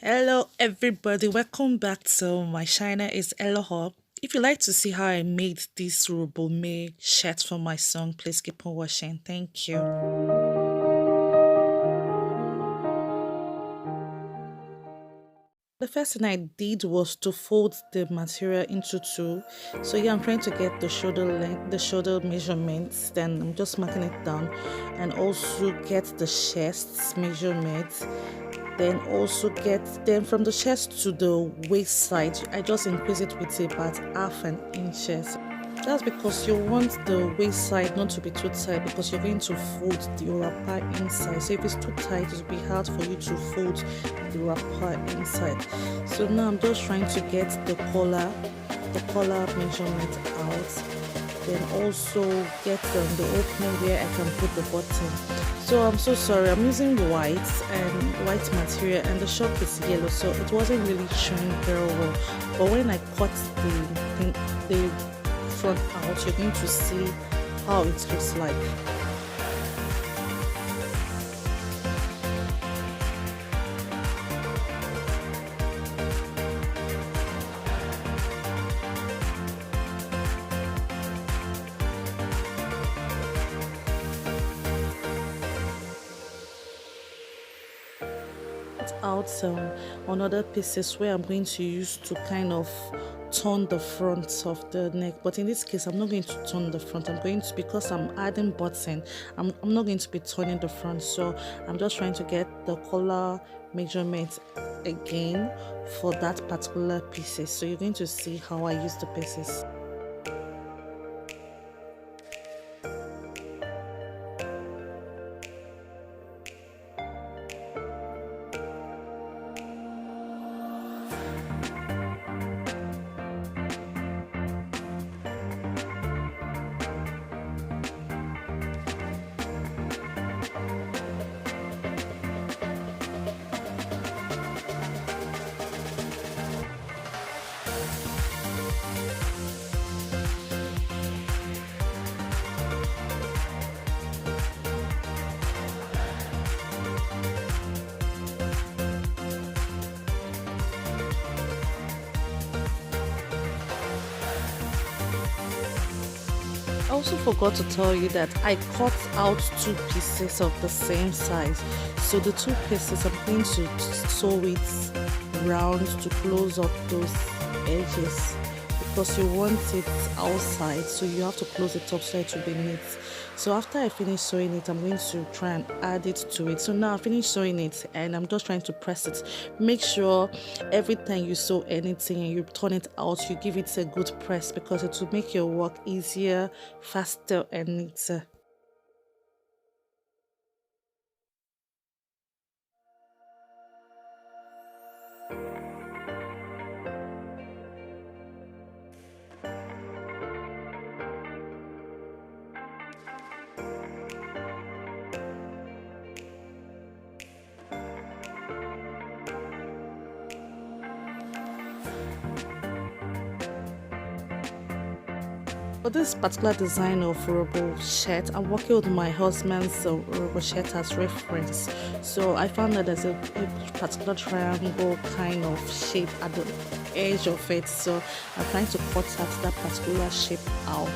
Hello, everybody. Welcome back to my channel. Is Elohop. If you'd like to see how I made this Urhobo shirt for my son, please keep on watching. Thank you. The first thing I did was to fold the material into two. So yeah, I'm trying to get the shoulder length, the shoulder measurements. Then I'm just marking it down, and also get the chest measurements. Then from the chest to the waist side, I just increase it with about half an inches. That's because you want the waist side not to be too tight, because you're going to fold the wrapper inside. So if it's too tight, it will be hard for you to fold the wrapper inside. So now I'm just trying to get the collar measurement out. Then also get the opening where I can put the button. So I'm so sorry, I'm using white material, and the shop is yellow, so it wasn't really showing very well. But when I cut the front out, you're going to see how it looks like. Out on other pieces where I'm going to use to kind of turn the front of the neck, but in this case I'm not going to turn the front. I'm going to, because I'm adding button, I'm not going to be turning the front. So I'm just trying to get the collar measurement again for that particular pieces. So you're going to see how I use the pieces. I also forgot to tell you that I cut out two pieces of the same size. So the two pieces, I'm going to sew it round to close up those edges, because you want it outside, so you have to close the top side to be neat. So after I finish sewing it, I'm going to try and add it to it. So now I finished sewing it, and I'm just trying to press it. Make sure every time you sew anything and you turn it out, you give it a good press, because it will make your work easier, faster, and neater. For this particular design of Urhobo shirt, I'm working with my husband's Urhobo shirt as reference. So I found that there's a particular triangle kind of shape at the edge of it. So I'm trying to cut out that particular shape out.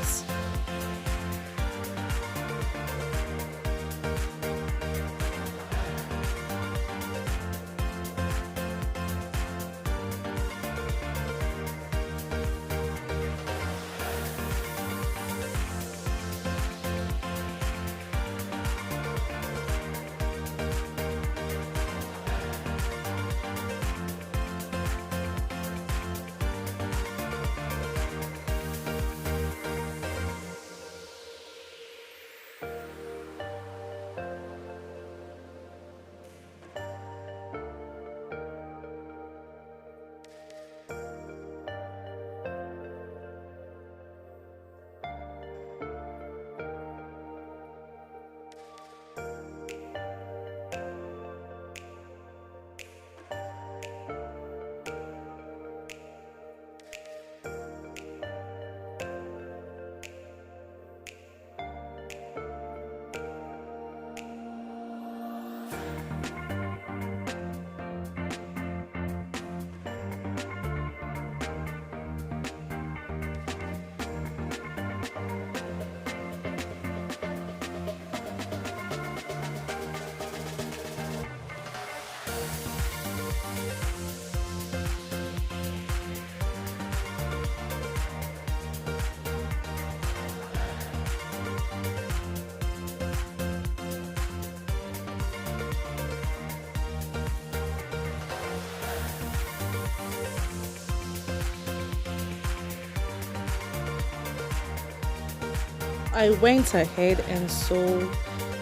I went ahead and sew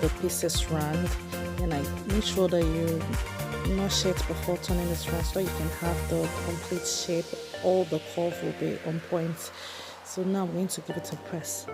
the pieces round, and I make sure that you notch it before turning it round so you can have the complete shape. All the curve will be on point. So now I'm going to give it a press.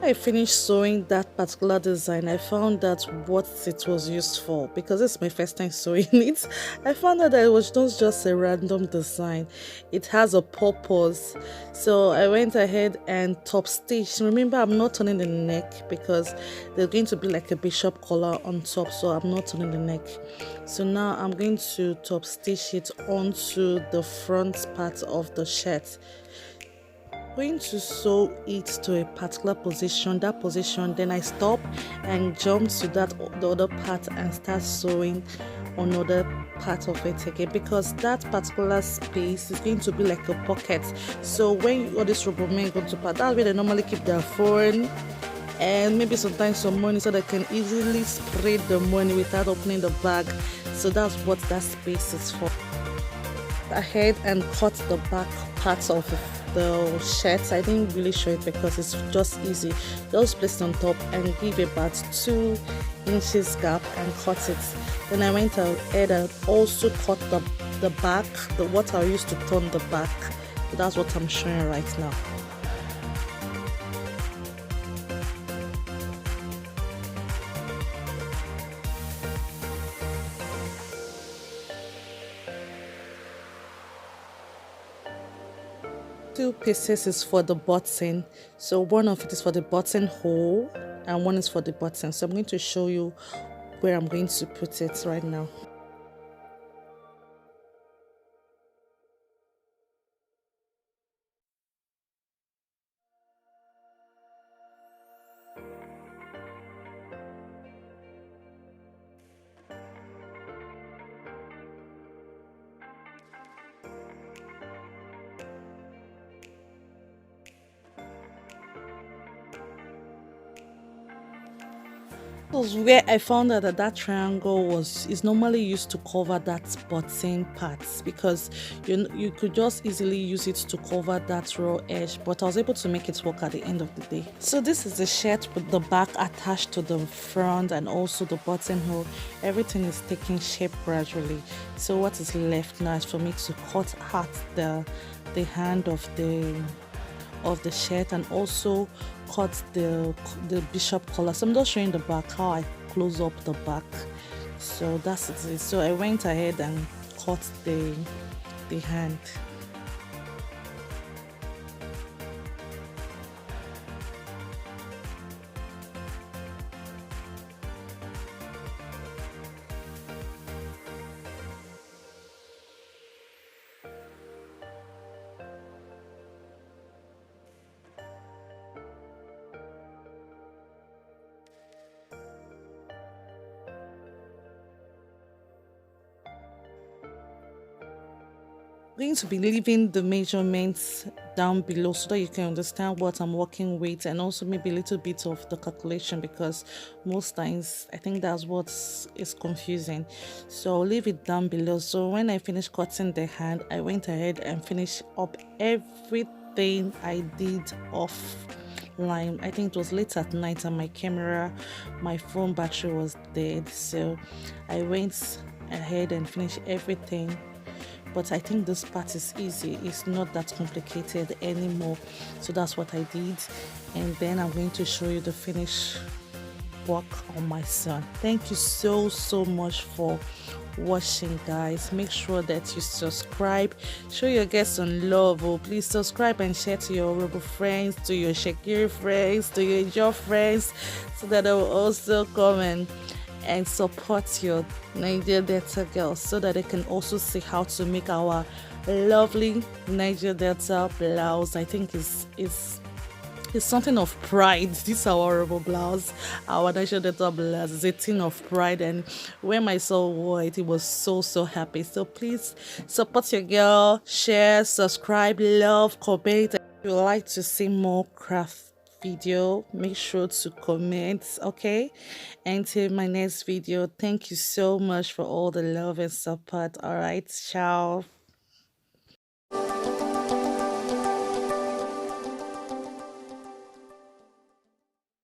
I finished sewing that particular design, I found that what it was used for, because it's my first time sewing it, I found out that it was not just a random design. It has a purpose. So I went ahead and top stitched. Remember, I'm not turning the neck because there's going to be like a bishop collar on top, so I'm not turning the neck. So now I'm going to top stitch it onto the front part of the shirt. Going to sew it to a particular position, that position, then I stop and jump to the other part and start sewing another part of it again, because that particular space is going to be like a pocket. So when all these rubber men go to part, that's where they normally keep their phone and maybe sometimes some money, so they can easily spread the money without opening the bag. So that's what that space is for. Ahead and cut the back parts of the shirt. I didn't really show it because it's just easy. Just place it on top and give about 2 inches gap and cut it. Then I went ahead and also cut the back, what I used to turn the back. So that's what I'm showing right now. Two pieces is for the button, so one of it is for the buttonhole and one is for the button. So I'm going to show you where I'm going to put it right now. Was where I found out that that triangle is normally used to cover that button part, because you could just easily use it to cover that raw edge, but I was able to make it work at the end of the day. So this is the shirt with the back attached to the front and also the buttonhole. Everything is taking shape gradually. So what is left now is for me to cut out the hand of the shirt and also cut the bishop collar. So I'm just showing the back, how I close up the back. So that's it. So I went ahead and cut the hand. going to be leaving the measurements down below so that you can understand what I'm working with, and also maybe a little bit of the calculation, because most times I think that's what is confusing. So I'll leave it down below. So when I finished cutting the hand, I went ahead and finished up everything I did off line. I think it was late at night and my phone battery was dead, so I went ahead and finished everything. But I think this part is easy, it's not that complicated anymore. So that's what I did, and then I'm going to show you the finished work on my son. Thank you so much for watching, guys. Make sure that you subscribe, show your guests some love. Oh, please subscribe and share to your Urhobo friends, to your Shakiri friends, to your Joe friends, so that they will also come and support your Niger Delta girls, so that they can also see how to make our lovely Niger Delta blouse. I think it's something of pride. This is our Urhobo blouse, our Niger Delta blouse. It's a thing of pride, and when my son wore it, he was so happy. So please support your girl, share, subscribe, love, comment. If you would like to see more craft video, make sure to comment. Okay, until my next video, thank you so much for all the love and support. All right, ciao.